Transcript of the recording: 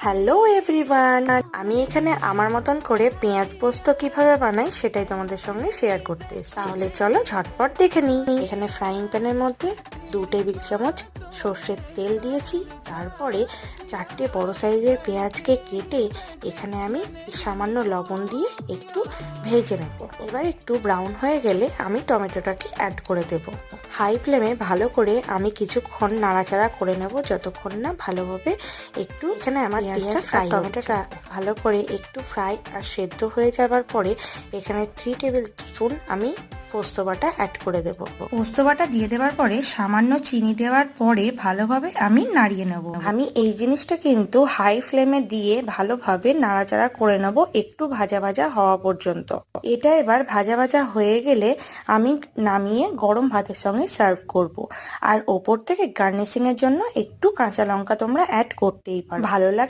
Hello everyone, আমি এখানে আমার মতন করে পেঁয়াজ পোস্ত কিভাবে বানাই সেটাই তোমাদের সঙ্গে শেয়ার করতে এসেছি। তাহলে চলো ঝটপট দেখে নিই। এখানে ফ্রাইং প্যানের মধ্যে 2 টেবিল চামচ সর্ষের তেল দিয়েছি। তারপরে 4টে বড় সাইজের পেঁয়াজকে কেটে এখানে আমি সামান্য লবণ দিয়ে একটু ভেজে নেব। এবার একটু ব্রাউন হয়ে গেলে আমি টমেটোটাকে অ্যাড করে দেব। হাই ফ্লেমে ভালো করে আমি কিছুক্ষণ নাড়াচাড়া করে নেব, যতক্ষণ না ভালোভাবে একটু এখানে আমার পেঁয়াজটা ফ্রাই টমেটোটা ভালো করে একটু ফ্রাই আর সেদ্ধ হয়ে যাবার পরে এখানে 3 টেবিল স্পুন আমি পোস্ত বাটা অ্যাড করে দেব। পোস্ত বাটা দিয়ে দেওয়ার পরে সামান্য চিনি দেওয়ার পরে ভালোভাবে আমি নাড়িয়ে নেব। আমি এই জিনিসটা কিন্তু হাই ফ্লেমে দিয়ে ভালোভাবে নাড়াচাড়া করে নেব একটু ভাজা ভাজা হওয়া পর্যন্ত। এটা এবার ভাজা ভাজা হয়ে গেলে আমি নামিয়ে গরম ভাতের সঙ্গে সার্ভ করব। আর ওপর থেকে গার্নিশিং এর জন্য একটু কাঁচা লঙ্কা তোমরা অ্যাড করতেই পারো। ভালো লাগে।